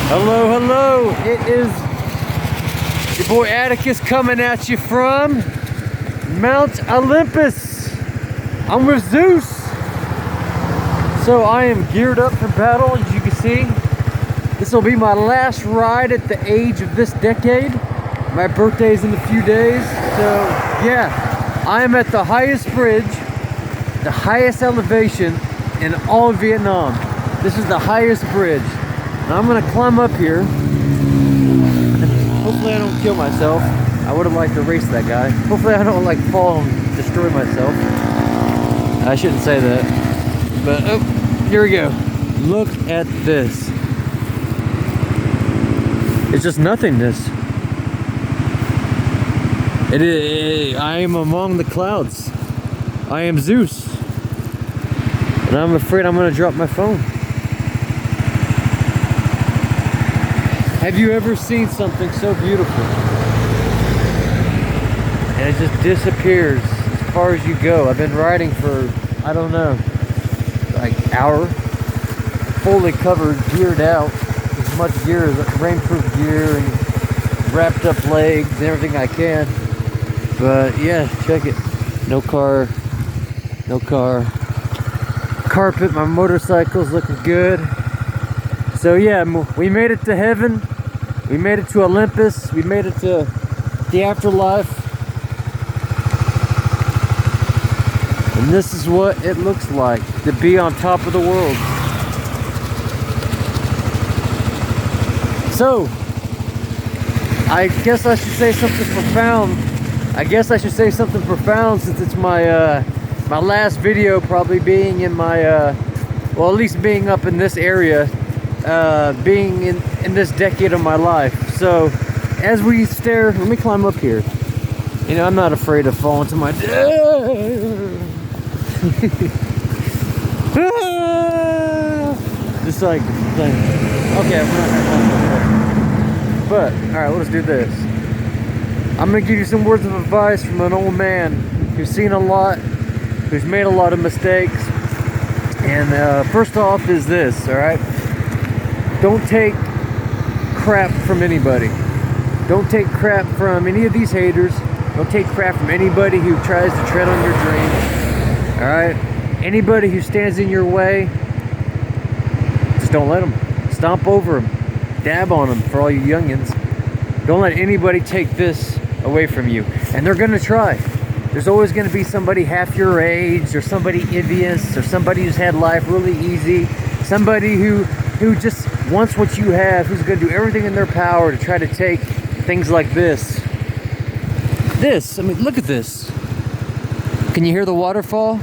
Hello, hello. It is your boy Atticus coming at you from Mount Olympus. I'm with Zeus. So I am geared up for battle, as you can see. This will be my last ride at the age of this decade. My birthday's in a few days. So yeah, I am at the highest bridge, the highest elevation in all of Vietnam. This is the highest bridge. And I'm gonna climb up here. Hopefully I don't kill myself. I would have liked to race that guy. Hopefully I don't like fall and destroy myself. I shouldn't say that. But oh, here we go. Look at this. It's just nothingness. I am among the clouds. I am Zeus. And I'm afraid I'm gonna drop my phone. Have you ever seen something so beautiful? And it just disappears as far as you go. I've been riding for, I don't know, like hour. Fully covered, geared out. As much gear as rainproof gear and wrapped up legs and everything I can. But yeah, check it. No car. No car. Carpet, my motorcycle's looking good. So yeah, we made it to heaven. We made it to Olympus. We made it to the afterlife. And this is what it looks like to be on top of the world. So, I guess I should say something profound. Since it's my my last video, probably being in my well, at least being up in this area. Being in this decade of my life. So as we stare, let me climb up here. You know, I'm not afraid of falling to my just like okay, we're not gonna climb up there. But alright, let's do this. I'm gonna give you some words of advice from an old man who's seen a lot, who's made a lot of mistakes. And first off is this, alright? Don't take crap from anybody. Don't take crap from any of these haters. Don't take crap from anybody who tries to tread on your dreams. Alright? Anybody who stands in your way, just don't let them. Stomp over them. Dab on them for all you youngins. Don't let anybody take this away from you. And they're gonna try. There's always gonna be somebody half your age, or somebody envious, or somebody who's had life really easy. Somebody who just wants what you have, who's going to do everything in their power to try to take things like this. I mean, look at this. Can you hear the waterfall?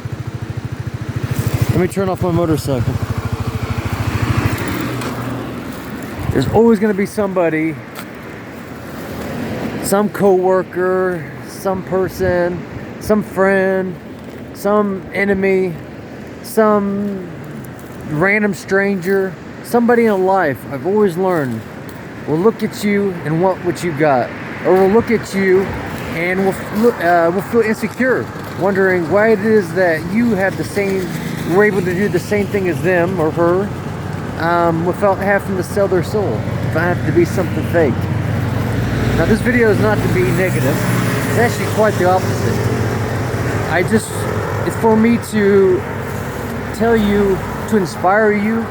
Let me turn off my motorcycle. There's always going to be somebody, some coworker, some person, some friend, some enemy, some random stranger, somebody in life, I've always learned, will look at you and want what you got, or will look at you and will feel insecure, wondering why it is that you have were able to do the same thing as them or her, without having to sell their soul, without having to be something fake. Now this video is not to be negative, it's actually quite the opposite. It's for me to tell you, to inspire you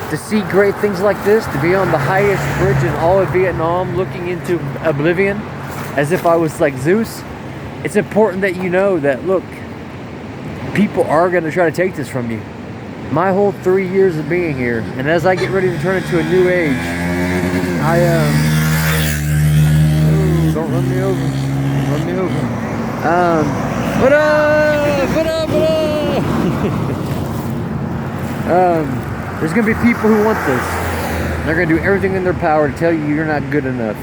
to see great things like this, to be on the highest bridge in all of Vietnam looking into oblivion as if I was like Zeus. It's important that you know that, look, people are going to try to take this from you. My whole 3 years of being here, and as I get ready to turn into a new age, oh, don't run me over. Run me over. There's going to be people who want this. They're going to do everything in their power to tell you you're not good enough.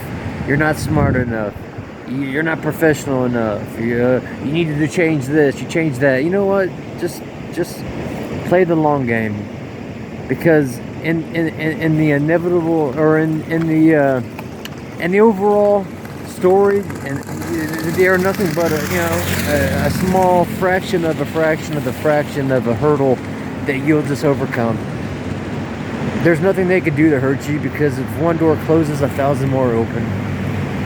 You're not smart enough. You're not professional enough. You needed to change this. You changed that. You know what? Just play the long game. Because in the inevitable, or in the overall story, and they are nothing but a small fraction of a fraction of a fraction of a hurdle that you'll just overcome. there's nothing they could do to hurt you, because if one door closes, 1,000 more open.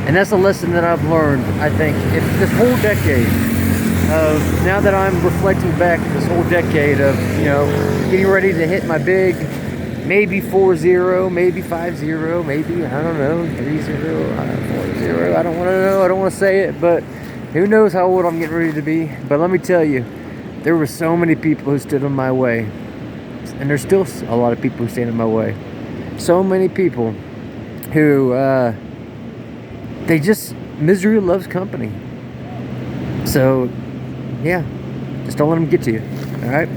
And that's a lesson that I've learned, I think. If this whole decade of, now that I'm reflecting back, this whole decade of, getting ready to hit my big, maybe 4-0, maybe 5-0, maybe, I don't know, 3-0, 4-0, I don't want to know, I don't want to say it, but who knows how old I'm getting ready to be. But let me tell you, there were so many people who stood in my way. And there's still a lot of people who stand in my way. So many people who, misery loves company. So, yeah, just don't let them get to you, all right?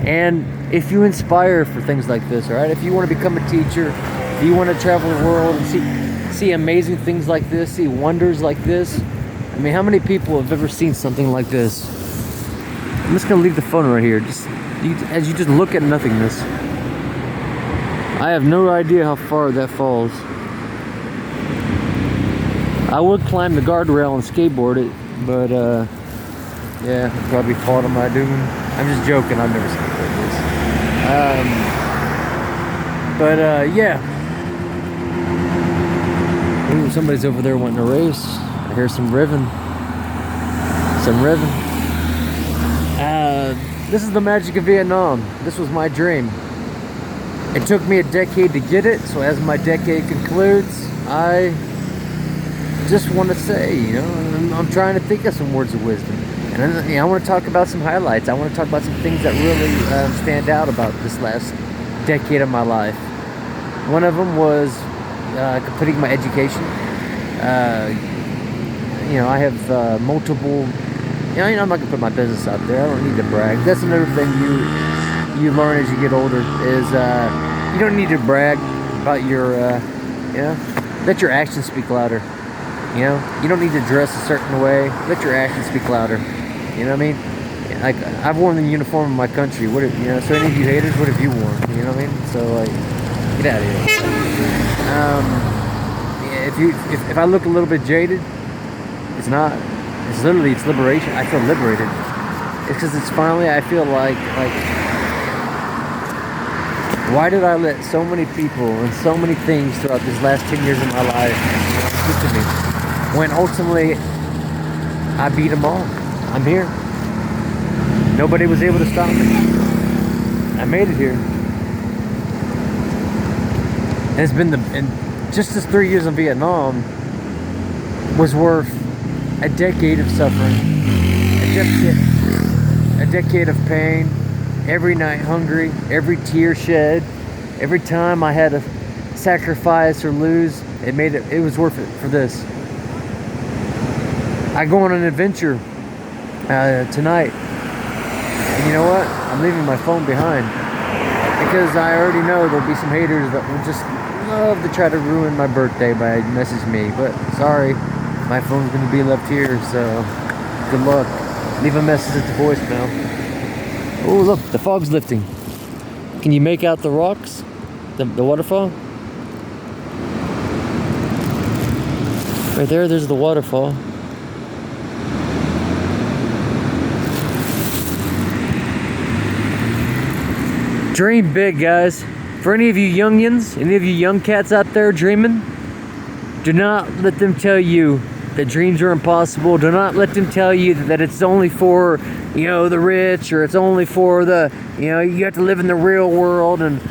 And if you inspire for things like this, all right? If you want to become a teacher, if you want to travel the world and see amazing things like this, see wonders like this, I mean, how many people have ever seen something like this? I'm just going to leave the phone right here. As you just look at nothingness. I have no idea how far that falls. I would climb the guardrail and skateboard it, but yeah, I'd probably fall to my doom. I'm just joking, I've never skateboarded this. Yeah. Ooh, somebody's over there wanting to race. I hear some revving. This is the magic of Vietnam. This was my dream. It took me a decade to get it, so as my decade concludes, I just want to say, I'm trying to think of some words of wisdom. And I want to talk about some highlights. I want to talk about some things that really stand out about this last decade of my life. One of them was completing my education. I have multiple... I'm not gonna put my business out there. I don't need to brag. That's another thing you learn as you get older is you don't need to brag about your let your actions speak louder. You don't need to dress a certain way. Let your actions speak louder. You know what I mean? Like, I've worn the uniform of my country. What if so any of you haters, what have you worn? You know what I mean? So like, get out of here. If I look a little bit jaded, it's not. It's liberation. I feel liberated. It's because it's finally, I feel like, why did I let so many people and so many things throughout these last 10 years of my life get to me? When ultimately, I beat them all. I'm here. Nobody was able to stop me. I made it here. And it's been and just this 3 years in Vietnam was worth a decade of suffering, a decade of pain, every night hungry, every tear shed, every time I had to sacrifice or lose, it was worth it for this. I go on an adventure tonight, and you know what? I'm leaving my phone behind, because I already know there'll be some haters that will just love to try to ruin my birthday by messaging me, but sorry. My phone's going to be left here, so good luck. Leave a message at the voicemail. Oh, look, the fog's lifting. Can you make out the rocks? The waterfall? Right there's the waterfall. Dream big, guys. For any of you youngins, any of you young cats out there dreaming, do not let them tell you that dreams are impossible. Do not let them tell you that it's only for, the rich, or it's only for the, you have to live in the real world and